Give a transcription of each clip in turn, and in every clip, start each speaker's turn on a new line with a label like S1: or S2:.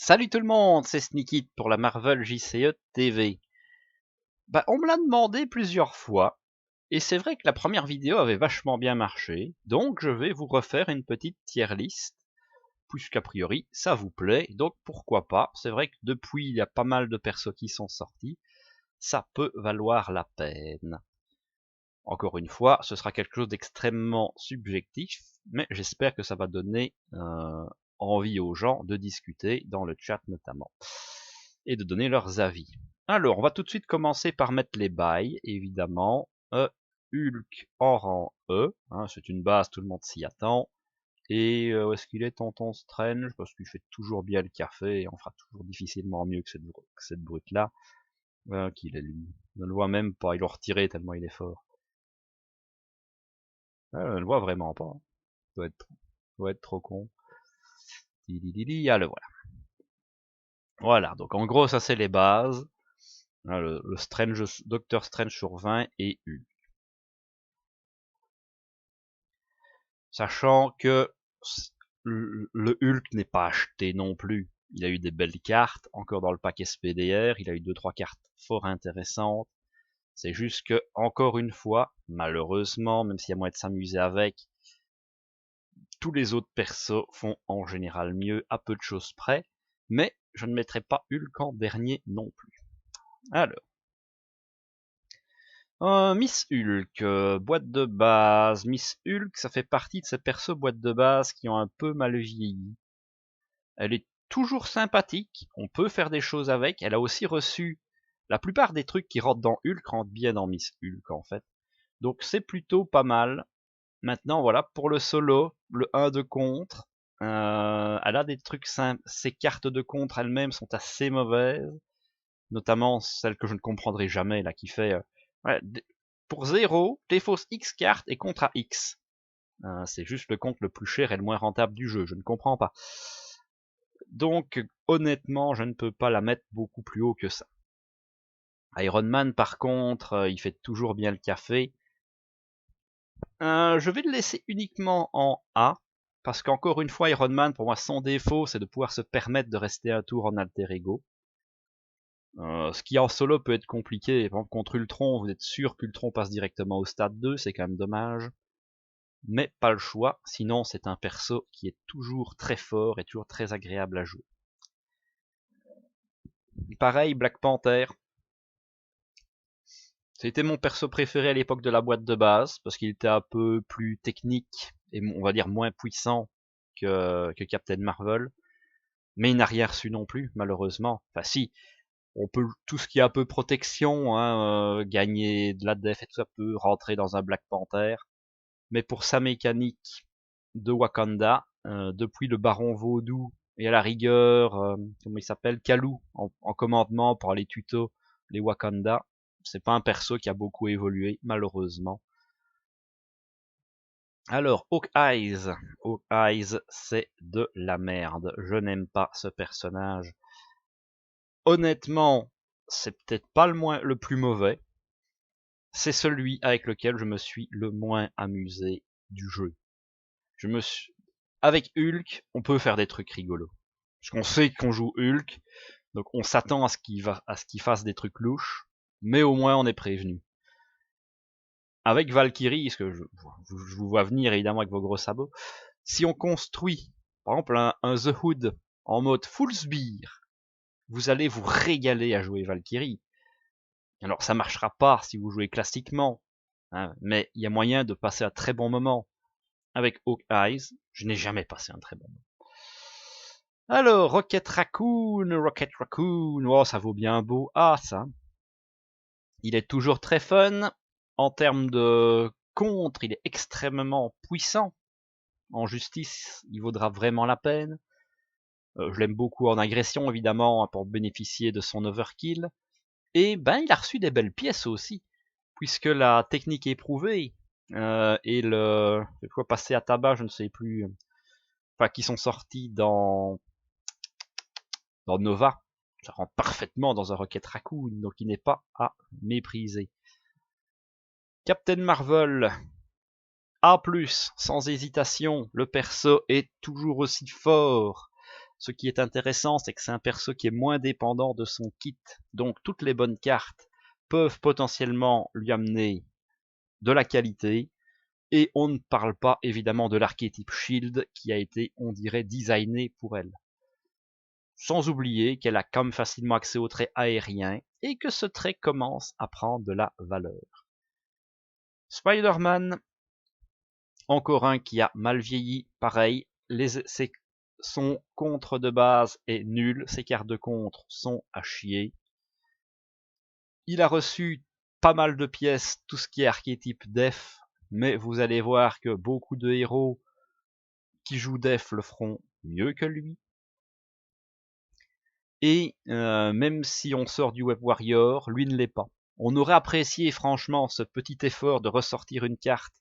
S1: Salut tout le monde, c'est Sneaky pour la Marvel JCE TV. On me l'a demandé plusieurs fois, et c'est vrai que la première vidéo avait vachement bien marché, donc je vais vous refaire une petite tier list, puisqu'a priori ça vous plaît, donc pourquoi pas. C'est vrai que depuis il y a pas mal de persos qui sont sortis, ça peut valoir la peine. Encore une fois, ce sera quelque chose d'extrêmement subjectif, mais j'espère que ça va donner envie aux gens de discuter dans le chat notamment et de donner leurs avis. Alors, on va tout de suite commencer par mettre les bails, évidemment. Hulk en rang E, hein, c'est une base, tout le monde s'y attend. Et où est-ce qu'il est, Tonton Strange? Parce qu'il fait toujours bien le café et on fera toujours difficilement mieux que cette brute-là. Qu'il est lui. Je ne le voit même pas, il l'a retiré tellement il est fort. Je ne le vois vraiment pas. Doit être trop con. Ah, le voilà. Voilà, donc en gros, ça c'est les bases. Le Strange, Doctor Strange sur 20 et Hulk. Sachant que le Hulk n'est pas acheté non plus. Il a eu des belles cartes, encore dans le pack SPDR, il a eu 2-3 cartes fort intéressantes. C'est juste que, encore une fois, malheureusement, même s'il y a moyen de s'amuser avec, tous les autres persos font en général mieux à peu de choses près, mais je ne mettrai pas Hulk en dernier non plus. Alors, Miss Hulk, boîte de base. Miss Hulk, ça fait partie de ces persos boîtes de base qui ont un peu mal vieilli. Elle est toujours sympathique, on peut faire des choses avec. Elle a aussi reçu la plupart des trucs qui rentrent dans Hulk rentrent bien dans Miss Hulk en fait. Donc c'est plutôt pas mal. Maintenant voilà, pour le solo, le 1 de contre, elle a des trucs simples. Ses cartes de contre elles-mêmes sont assez mauvaises, notamment celle que je ne comprendrai jamais là qui fait ouais, pour 0, défausse X cartes et contre à X. C'est juste le compte le plus cher et le moins rentable du jeu, je ne comprends pas. Donc honnêtement, je ne peux pas la mettre beaucoup plus haut que ça. Iron Man par contre, il fait toujours bien le café. Je vais le laisser uniquement en A, parce qu'encore une fois, Iron Man, pour moi, son défaut, c'est de pouvoir se permettre de rester un tour en alter ego. Ce qui en solo peut être compliqué. Par exemple, contre Ultron, vous êtes sûr qu'Ultron passe directement au stade 2, c'est quand même dommage. Mais pas le choix, sinon c'est un perso qui est toujours très fort et toujours très agréable à jouer. Pareil, Black Panther. C'était mon perso préféré à l'époque de la boîte de base, parce qu'il était un peu plus technique et on va dire moins puissant que Captain Marvel. Mais il n'a rien reçu non plus, malheureusement. Enfin si, on peut tout ce qui est un peu protection, hein, gagner de la def et tout ça peut rentrer dans un Black Panther. Mais pour sa mécanique de Wakanda, depuis le Baron Vaudou et à la rigueur, comment il s'appelle, Kalou en commandement pour les tutos, les Wakanda, c'est pas un perso qui a beaucoup évolué, malheureusement. Alors, Hawkeyes. Hawkeyes, c'est de la merde. Je n'aime pas ce personnage. Honnêtement, c'est peut-être pas le plus mauvais. C'est celui avec lequel je me suis le moins amusé du jeu. Avec Hulk, on peut faire des trucs rigolos. Parce qu'on sait qu'on joue Hulk, donc on s'attend à ce qu'il fasse des trucs louches, mais au moins on est prévenu. Avec Valkyrie, ce que je vous vois venir évidemment avec vos gros sabots, si on construit, par exemple, un The Hood en mode full sbire, vous allez vous régaler à jouer Valkyrie. Alors ça marchera pas si vous jouez classiquement, hein, mais il y a moyen de passer un très bon moment. Avec Hawkeyes, je n'ai jamais passé un très bon moment. Alors, Rocket Raccoon, oh ça vaut bien un beau A ça. Il est toujours très fun. En termes de contre, il est extrêmement puissant. En justice, il vaudra vraiment la peine. Je l'aime beaucoup en agression évidemment pour bénéficier de son overkill. Et il a reçu des belles pièces aussi, puisque la technique éprouvée et le quoi passer à tabac, je ne sais plus, enfin qui sont sortis dans Nova, ça rentre parfaitement dans un Rocket Raccoon, donc il n'est pas à mépriser. Captain Marvel, A+, sans hésitation, le perso est toujours aussi fort. Ce qui est intéressant, c'est que c'est un perso qui est moins dépendant de son kit, donc toutes les bonnes cartes peuvent potentiellement lui amener de la qualité, et on ne parle pas évidemment de l'archétype Shield qui a été, on dirait, designé pour elle. Sans oublier qu'elle a quand même facilement accès au trait aérien, et que ce trait commence à prendre de la valeur. Spider-Man, encore un qui a mal vieilli, pareil, son contre de base est nul, ses cartes de contre sont à chier. Il a reçu pas mal de pièces, tout ce qui est archétype def, mais vous allez voir que beaucoup de héros qui jouent def le feront mieux que lui. Et même si on sort du Web Warrior, lui ne l'est pas. On aurait apprécié franchement ce petit effort de ressortir une carte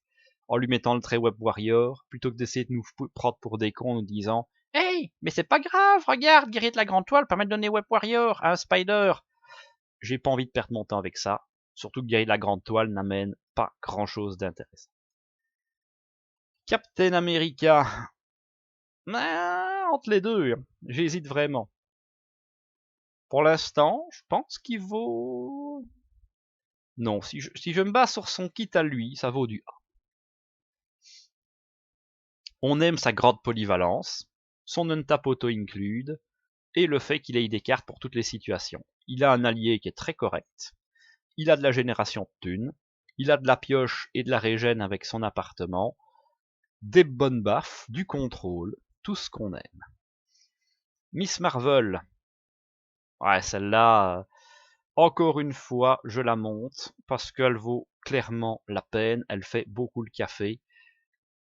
S1: en lui mettant le trait Web Warrior, plutôt que d'essayer de nous prendre pour des cons en nous disant « Hey, mais c'est pas grave, regarde, guerrier de la grande toile permet de donner Web Warrior à un Spider !» J'ai pas envie de perdre mon temps avec ça, surtout que guerrier de la grande toile n'amène pas grand chose d'intéressant. Captain America, entre les deux, j'hésite vraiment. Pour l'instant, je pense qu'il vaut... Non, si je me base sur son kit à lui, ça vaut du A. On aime sa grande polyvalence, son untap auto-include, et le fait qu'il ait des cartes pour toutes les situations. Il a un allié qui est très correct, il a de la génération de thunes, il a de la pioche et de la régène avec son appartement, des bonnes baffes, du contrôle, tout ce qu'on aime. Miss Marvel, ouais, celle-là, encore une fois, je la monte, parce qu'elle vaut clairement la peine, elle fait beaucoup le café,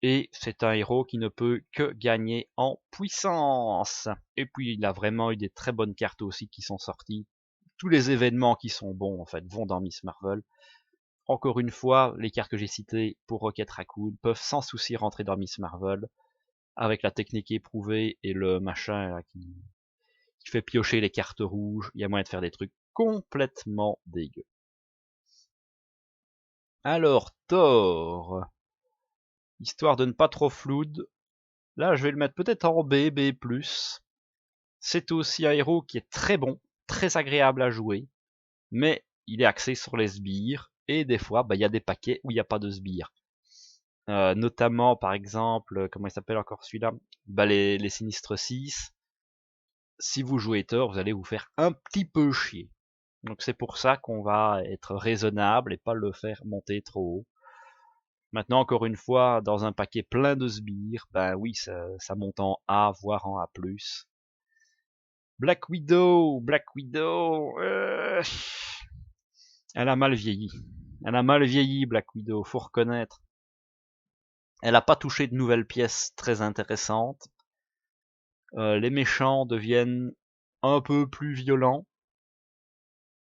S1: et c'est un héros qui ne peut que gagner en puissance. Et puis il a vraiment eu des très bonnes cartes aussi qui sont sorties. Tous les événements qui sont bons en fait vont dans Miss Marvel. Encore une fois, les cartes que j'ai citées pour Rocket Raccoon peuvent sans souci rentrer dans Miss Marvel, avec la technique éprouvée et le machin là, qui fait piocher les cartes rouges. Il y a moyen de faire des trucs complètement dégueux. Alors Thor, histoire de ne pas trop floud, là je vais le mettre peut-être en B, B+. C'est aussi un héros qui est très bon, très agréable à jouer, mais il est axé sur les sbires, et des fois il y a des paquets où il n'y a pas de sbires. Notamment par exemple, comment il s'appelle encore celui-là, les Sinistres 6. Si vous jouez Thor, vous allez vous faire un petit peu chier. Donc c'est pour ça qu'on va être raisonnable et pas le faire monter trop haut. Maintenant, encore une fois, dans un paquet plein de sbires, ben oui, ça monte en A, voire en A+. Black Widow, elle a mal vieilli. Elle a mal vieilli, Black Widow, faut reconnaître. Elle a pas touché de nouvelles pièces très intéressantes. Les méchants deviennent un peu plus violents.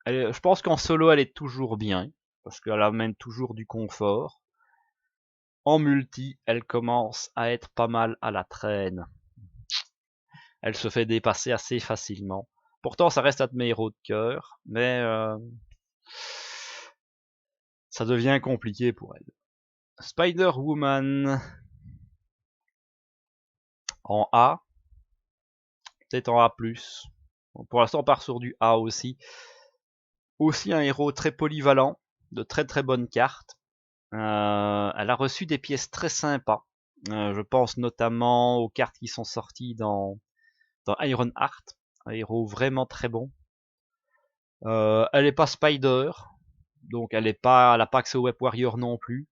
S1: Je pense qu'en solo, elle est toujours bien, parce qu'elle amène toujours du confort. En multi, elle commence à être pas mal à la traîne. Elle se fait dépasser assez facilement. Pourtant, ça reste un de mes héros de cœur, mais ça devient compliqué pour elle. Spider-Woman en A, peut-être en A+. Pour l'instant, on part sur du A aussi. Aussi un héros très polyvalent, de très très bonnes cartes. Elle a reçu des pièces très sympas. Je pense notamment aux cartes qui sont sorties dans Ironheart, un héros vraiment très bon. Elle est pas Spider, donc elle a pas accès au Web Warrior non plus.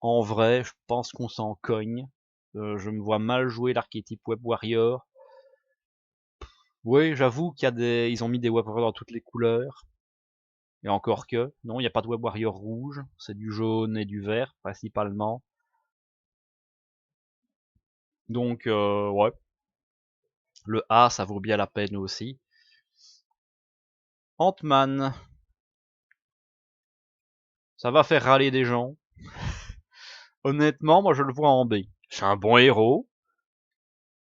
S1: En vrai, je pense qu'on s'en cogne. Je me vois mal jouer l'archétype Web Warrior. Oui, j'avoue ils ont mis des Web Warriors dans toutes les couleurs. Et encore que, non, il n'y a pas de Web Warrior rouge, c'est du jaune et du vert principalement. Donc ouais, le A ça vaut bien la peine aussi. Ant-Man, ça va faire râler des gens. Honnêtement, moi je le vois en B. C'est un bon héros.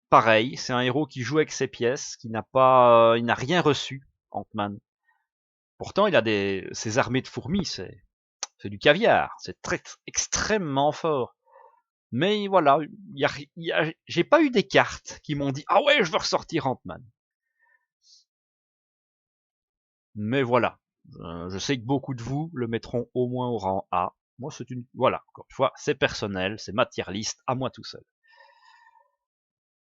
S1: Pareil, c'est un héros qui joue avec ses pièces, il n'a rien reçu, Ant-Man. Pourtant, il a ses armées de fourmis, c'est du caviar, c'est extrêmement fort. Mais voilà, j'ai pas eu des cartes qui m'ont dit « Ah ouais, je veux ressortir Ant-Man ». Mais voilà, je sais que beaucoup de vous le mettront au moins au rang A. Moi, c'est une... Voilà, encore une fois, c'est personnel, c'est ma tier list, à moi tout seul.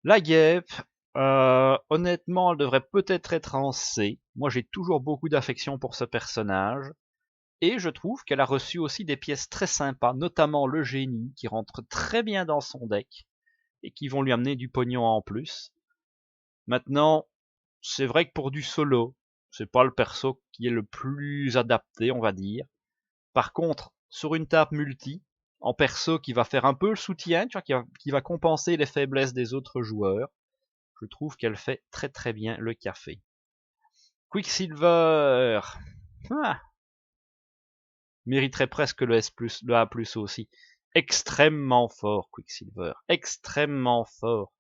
S1: La guêpe, honnêtement, elle devrait peut-être être en C. Moi, j'ai toujours beaucoup d'affection pour ce personnage. Et je trouve qu'elle a reçu aussi des pièces très sympas, notamment le génie, qui rentre très bien dans son deck, et qui vont lui amener du pognon en plus. Maintenant, c'est vrai que pour du solo, c'est pas le perso qui est le plus adapté, on va dire. Par contre, sur une table multi, en perso qui va faire un peu le soutien, tu vois, qui va compenser les faiblesses des autres joueurs, je trouve qu'elle fait très très bien le café. Quicksilver, ah, mériterait presque le S+, le A+, aussi. Extrêmement fort, Quicksilver. Extrêmement fort.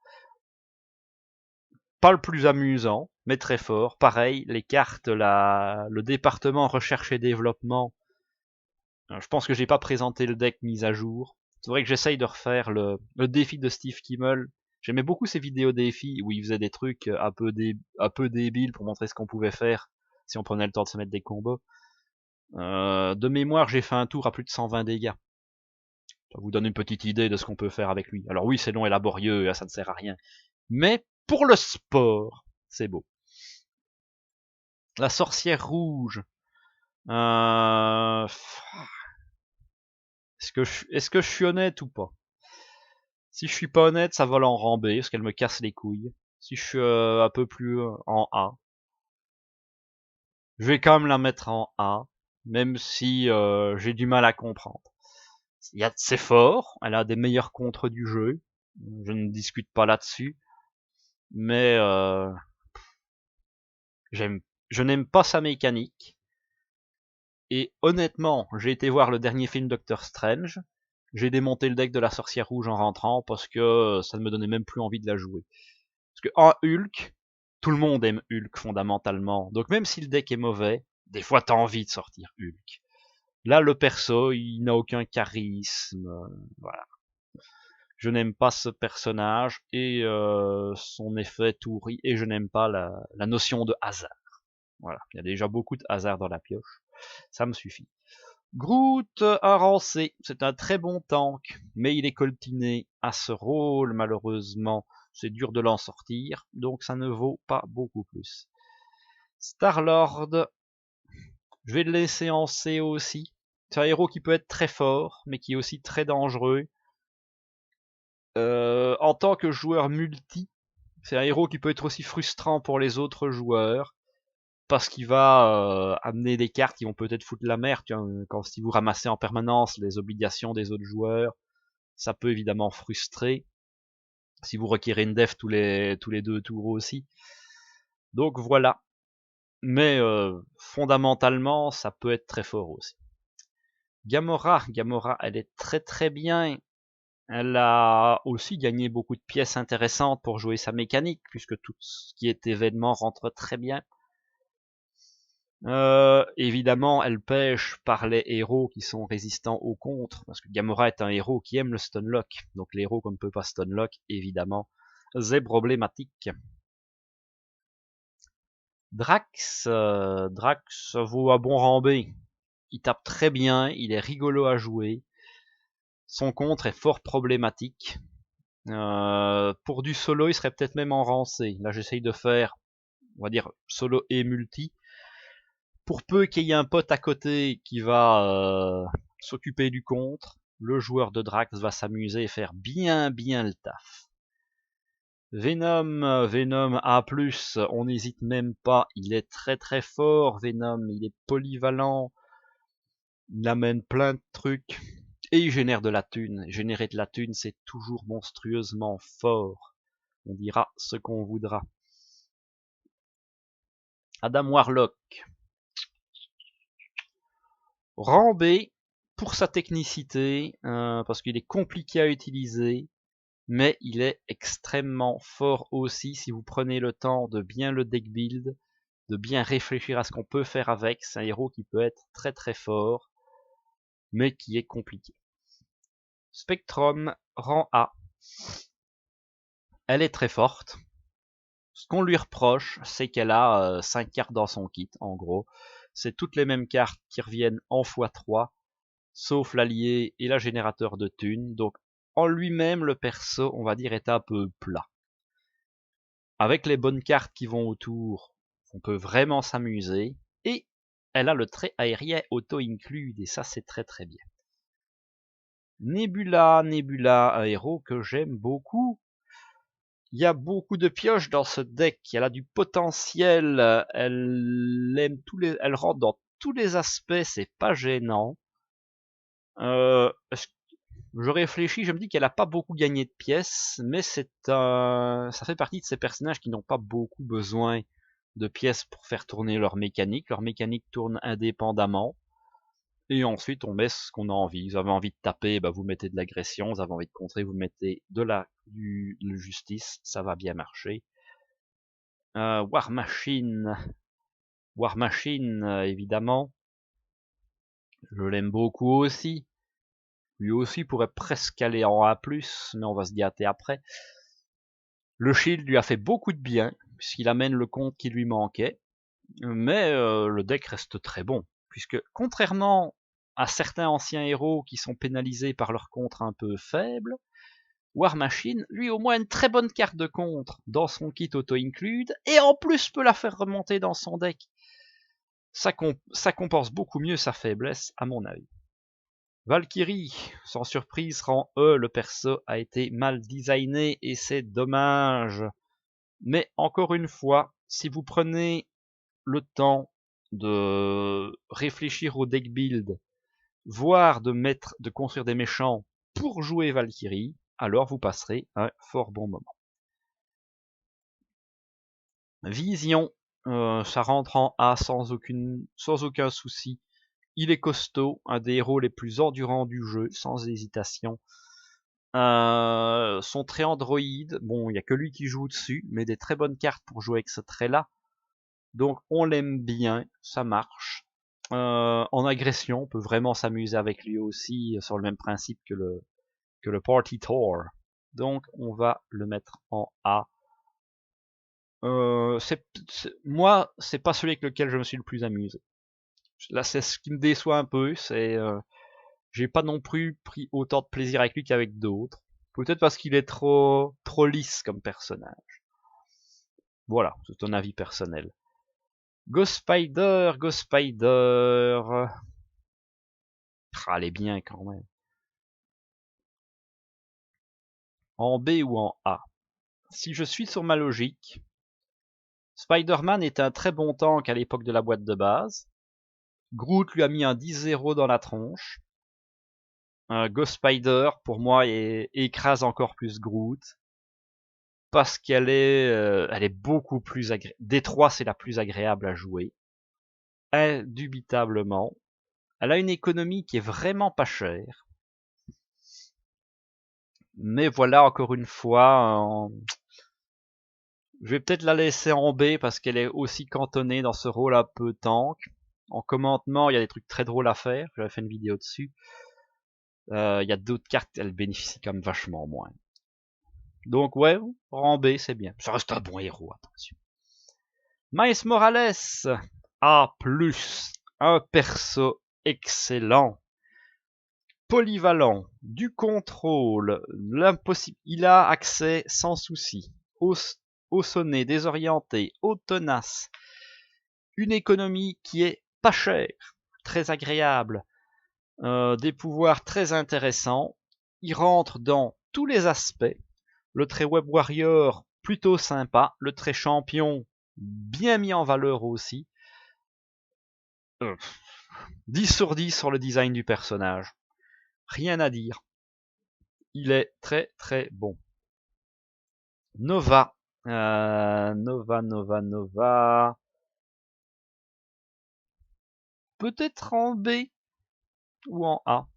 S1: Pas le plus amusant, mais très fort. Pareil, les cartes, le département recherche et développement. Je pense que j'ai pas présenté le deck mis à jour. C'est vrai que j'essaye de refaire le défi de Steve Kimmel. J'aimais beaucoup ces vidéos défis où il faisait des trucs un peu débiles pour montrer ce qu'on pouvait faire si on prenait le temps de se mettre des combos. De mémoire, j'ai fait un tour à plus de 120 dégâts. Ça vous donne une petite idée de ce qu'on peut faire avec lui. Alors oui, c'est long et laborieux, ça ne sert à rien. Mais pour le sport, c'est beau. La sorcière rouge. Est-ce que je suis honnête ou pas? Si je suis pas honnête, ça vole en rang B, parce qu'elle me casse les couilles. Si je suis un peu plus en A, je vais quand même la mettre en A, même si j'ai du mal à comprendre. C'est fort, elle a des meilleurs contres du jeu, je ne discute pas là-dessus, mais je n'aime pas sa mécanique. Et honnêtement, j'ai été voir le dernier film Doctor Strange, j'ai démonté le deck de la sorcière rouge en rentrant parce que ça ne me donnait même plus envie de la jouer. Parce que en Hulk, tout le monde aime Hulk fondamentalement. Donc même si le deck est mauvais, des fois t'as envie de sortir Hulk. Là, le perso, il n'a aucun charisme. Voilà. Je n'aime pas ce personnage et son effet pourri. Et je n'aime pas la notion de hasard. Voilà. Il y a déjà beaucoup de hasard dans la pioche. Ça me suffit. Groot, un rancé, c'est un très bon tank, mais il est coltiné à ce rôle malheureusement. C'est dur de l'en sortir, donc ça ne vaut pas beaucoup plus. Star-Lord, je vais le laisser en C aussi. C'est un héros qui peut être très fort, mais qui est aussi très dangereux. En tant que joueur multi, c'est un héros qui peut être aussi frustrant pour les autres joueurs, parce qu'il va amener des cartes qui vont peut-être foutre la merde. Quand si vous ramassez en permanence les obligations des autres joueurs, ça peut évidemment frustrer. Si vous requérez une def tous les 2 tours aussi. Donc voilà. Mais fondamentalement, ça peut être très fort aussi. Gamora, elle est très très bien. Elle a aussi gagné beaucoup de pièces intéressantes pour jouer sa mécanique, puisque tout ce qui est événement rentre très bien. Évidemment, elle pêche par les héros qui sont résistants aux contres, parce que Gamora est un héros qui aime le stunlock. Donc les héros qu'on ne peut pas stunlock, évidemment, c'est problématique. Drax vaut un bon rang B. Il tape très bien, il est rigolo à jouer. Son contre est fort problématique. Pour du solo, il serait peut-être même en rang C. Là, j'essaye de faire, on va dire, solo et multi. Pour peu qu'il y ait un pote à côté qui va s'occuper du contre, le joueur de Drax va s'amuser et faire bien le taf. Venom A+, on n'hésite même pas, il est très très fort, Venom, il est polyvalent, il amène plein de trucs, et il génère de la thune. Générer de la thune, c'est toujours monstrueusement fort. On dira ce qu'on voudra. Adam Warlock. Rang B, pour sa technicité, parce qu'il est compliqué à utiliser, mais il est extrêmement fort aussi si vous prenez le temps de bien le deck build, de bien réfléchir à ce qu'on peut faire avec. C'est un héros qui peut être très très fort, mais qui est compliqué. Spectrum, rang A. Elle est très forte. Ce qu'on lui reproche, c'est qu'elle a 5 cartes dans son kit, en gros. C'est toutes les mêmes cartes qui reviennent en x3, sauf l'allié et la générateur de thunes. Donc en lui-même, le perso, on va dire, est un peu plat. Avec les bonnes cartes qui vont autour, on peut vraiment s'amuser. Et elle a le trait aérien auto-include, et ça c'est très très bien. Nebula, un héros que j'aime beaucoup. Il y a beaucoup de pioches dans ce deck, elle a du potentiel, elle rentre dans tous les aspects, c'est pas gênant. Je réfléchis, je me dis qu'elle a pas beaucoup gagné de pièces, mais ça fait partie de ces personnages qui n'ont pas beaucoup besoin de pièces pour faire tourner leur mécanique. Leur mécanique tourne indépendamment. Et ensuite, on met ce qu'on a envie. Vous avez envie de taper, bah, vous mettez de l'agression. Vous avez envie de contrer, vous mettez de la justice. Ça va bien marcher. War Machine, évidemment. Je l'aime beaucoup aussi. Lui aussi pourrait presque aller en A+, mais on va se gâter après. Le shield lui a fait beaucoup de bien, puisqu'il amène le compte qui lui manquait. Mais le deck reste très bon, puisque contrairement à certains anciens héros qui sont pénalisés par leur contre un peu faible, War Machine, lui au moins une très bonne carte de contre dans son kit auto-include, et en plus peut la faire remonter dans son deck. Ça compense beaucoup mieux sa faiblesse, à mon avis. Valkyrie, sans surprise, rang E, le perso a été mal designé et c'est dommage. Mais encore une fois, si vous prenez le temps de réfléchir au deck build, voire de construire des méchants pour jouer Valkyrie, alors vous passerez un fort bon moment. Vision, ça rentre en A sans aucun souci. Il est costaud, un des héros les plus endurants du jeu, sans hésitation. Son trait Android, bon, il n'y a que lui qui joue dessus, mais des très bonnes cartes pour jouer avec ce trait-là. Donc on l'aime bien, ça marche. En agression, on peut vraiment s'amuser avec lui aussi, sur le même principe que le Party Tour. Donc on va le mettre en A. Moi, c'est pas celui avec lequel je me suis le plus amusé. Là, c'est ce qui me déçoit un peu, j'ai pas non plus pris autant de plaisir avec lui qu'avec d'autres. Peut-être parce qu'il est trop lisse comme personnage. Voilà, c'est un avis personnel. Ghost Spider. Elle est bien quand même. En B ou en A? Si je suis sur ma logique, Spider-Man est un très bon tank à l'époque de la boîte de base. Groot lui a mis un 10-0 dans la tronche. Ghost Spider, pour moi, écrase encore plus Groot. Parce qu'elle est beaucoup plus agréable. Des trois, c'est la plus agréable à jouer. Indubitablement. Elle a une économie qui est vraiment pas chère. Mais voilà, encore une fois, je vais peut-être la laisser en B parce qu'elle est aussi cantonnée dans ce rôle un peu tank. En commentement, il y a des trucs très drôles à faire. J'avais fait une vidéo dessus. Il y a d'autres cartes, elles bénéficient quand même vachement moins. Donc ouais, en B, c'est bien. Ça reste un bon héros, attention. Miles Morales, A+, un perso excellent. Polyvalent, du contrôle, l'impossible. Il a accès sans souci au sonnet, désorienté, au tenace. Une économie qui est pas chère, très agréable, des pouvoirs très intéressants. Il rentre dans tous les aspects. Le trait Web Warrior, plutôt sympa. Le trait Champion, bien mis en valeur aussi. 10 sur 10 sur le design du personnage. Rien à dire. Il est très très bon. Nova. Nova. Peut-être en B ou en A.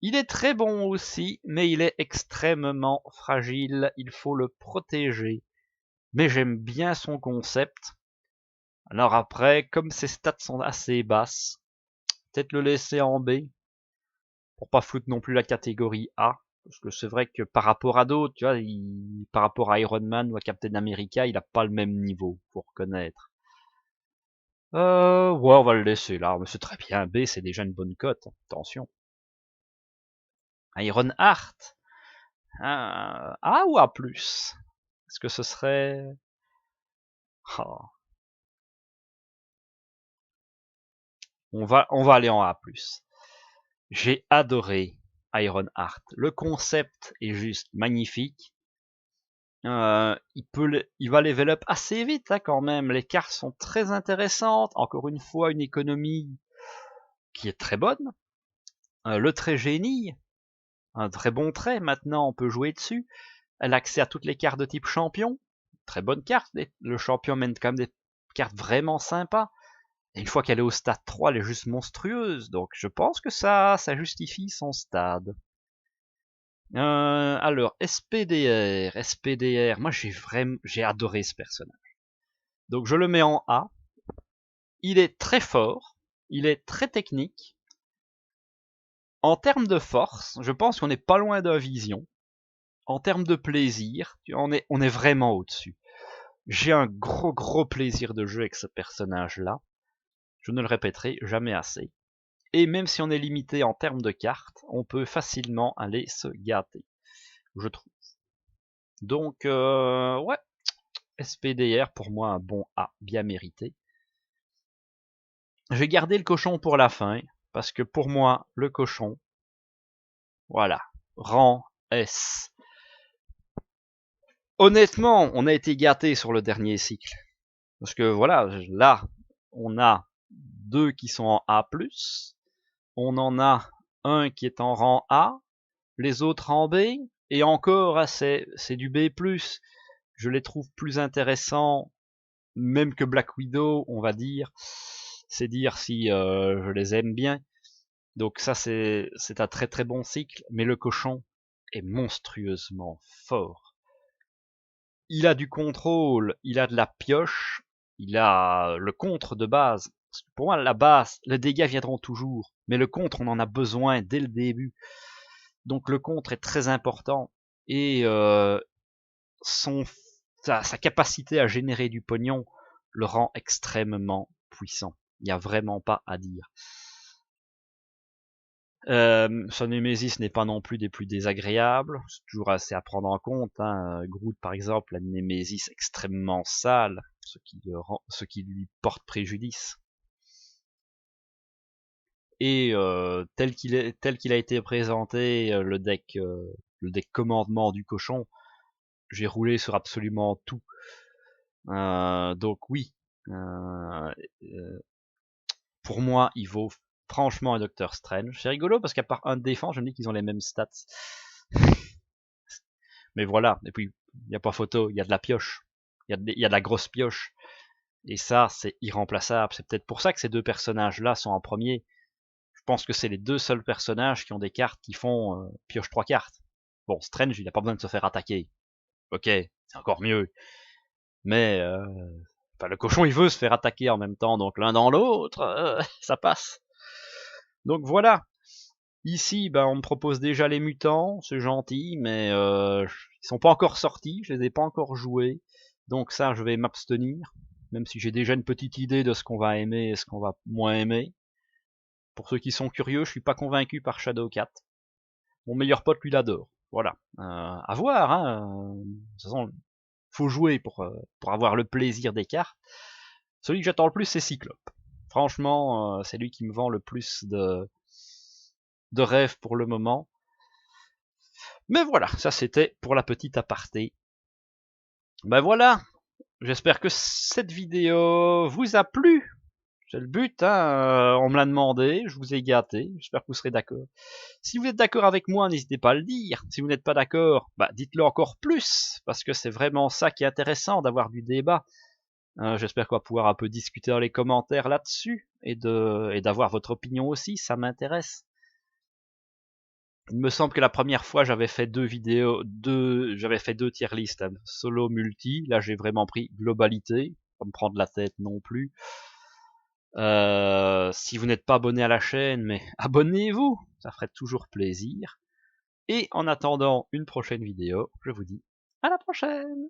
S1: Il est très bon aussi, mais il est extrêmement fragile. Il faut le protéger. Mais j'aime bien son concept. Alors après, comme ses stats sont assez basses, peut-être le laisser en B. Pour pas foutre non plus la catégorie A. Parce que c'est vrai que par rapport à d'autres, tu vois, par rapport à Iron Man ou à Captain America, il a pas le même niveau, faut reconnaître. Ouais, on va le laisser là, mais c'est très bien. B, c'est déjà une bonne cote, attention. Iron Heart. A ou A+. Est-ce que ce serait... Oh. On va aller en A+. J'ai adoré Iron Heart. Le concept est juste magnifique. Il va level up assez vite hein, quand même. Les cartes sont très intéressantes. Encore une fois, une économie qui est très bonne. Le trait génie, un très bon trait. Maintenant, on peut jouer dessus. Elle a accès à toutes les cartes de type champion. Très bonne carte. Le champion mène quand même des cartes vraiment sympas. Et une fois qu'elle est au stade 3, elle est juste monstrueuse. Donc je pense que ça justifie son stade. Alors, SPDR, moi j'ai adoré ce personnage. Donc je le mets en A. Il est très fort, il est très technique. En termes de force, je pense qu'on n'est pas loin d'un Vision. En termes de plaisir, on est vraiment au-dessus. J'ai un gros plaisir de jeu avec ce personnage-là. Je ne le répéterai jamais assez. Et même si on est limité en termes de cartes, on peut facilement aller se gâter, je trouve. Donc, ouais, SPDR, pour moi, un bon A, bien mérité. J'ai gardé le cochon pour la fin, parce que pour moi, le cochon, voilà, rang S. Honnêtement, on a été gâté sur le dernier cycle. Parce que voilà, là, on a deux qui sont en A+, on en a un qui est en rang A, les autres en B, et encore, c'est du B+. Je les trouve plus intéressants, même que Black Widow, on va dire. C'est dire si je les aime bien. Donc ça, c'est un très bon cycle, mais le cochon est monstrueusement fort. Il a du contrôle, il a de la pioche, il a le contre de base. Pour moi, la base, les dégâts viendront toujours, mais le contre, on en a besoin dès le début. Donc le contre est très important et sa capacité à générer du pognon le rend extrêmement puissant. Il n'y a vraiment pas à dire. Son Némésis n'est pas non plus des plus désagréables, c'est toujours assez à prendre en compte. Hein. Groot, par exemple, a une Némésis extrêmement sale, ce qui lui porte préjudice. Et tel qu'il a été présenté, le deck commandement du cochon, j'ai roulé sur absolument tout. Donc oui, pour moi, il vaut franchement un Doctor Strange. C'est rigolo parce qu'à part un de défense, je me dis qu'ils ont les mêmes stats. Mais voilà, et puis il n'y a pas photo, il y a de la pioche. Il y a de la grosse pioche. Et ça, c'est irremplaçable. C'est peut-être pour ça que ces deux personnages-là sont en premier. Je pense que c'est les deux seuls personnages qui ont des cartes qui font pioche 3 cartes. Bon, Strange, il n'a pas besoin de se faire attaquer. Ok, c'est encore mieux. Mais le cochon, il veut se faire attaquer en même temps, donc l'un dans l'autre, ça passe. Donc voilà. Ici, ben, on me propose déjà les mutants, c'est gentil, mais ils sont pas encore sortis, je les ai pas encore joués. Donc ça, je vais m'abstenir, même si j'ai déjà une petite idée de ce qu'on va aimer et ce qu'on va moins aimer. Pour ceux qui sont curieux, je suis pas convaincu par Shadowcat. Mon meilleur pote, lui, l'adore. Voilà. À voir, hein. De toute façon, faut jouer pour avoir le plaisir des cartes. Celui que j'attends le plus, c'est Cyclope. Franchement, c'est lui qui me vend le plus de rêves pour le moment. Mais voilà, ça c'était pour la petite aparté. Ben voilà, j'espère que cette vidéo vous a plu. C'est le but, hein. On me l'a demandé, je vous ai gâté, j'espère que vous serez d'accord. Si vous êtes d'accord avec moi, n'hésitez pas à le dire. Si vous n'êtes pas d'accord, bah dites-le encore plus, parce que c'est vraiment ça qui est intéressant, d'avoir du débat. J'espère qu'on va pouvoir un peu discuter dans les commentaires là-dessus, et d'avoir votre opinion aussi, ça m'intéresse. Il me semble que la première fois j'avais fait j'avais fait deux tier list, hein, solo, multi. Là j'ai vraiment pris globalité, pas me prendre la tête non plus. Si vous n'êtes pas abonné à la chaîne, mais abonnez-vous, ça ferait toujours plaisir. Et en attendant une prochaine vidéo, je vous dis à la prochaine!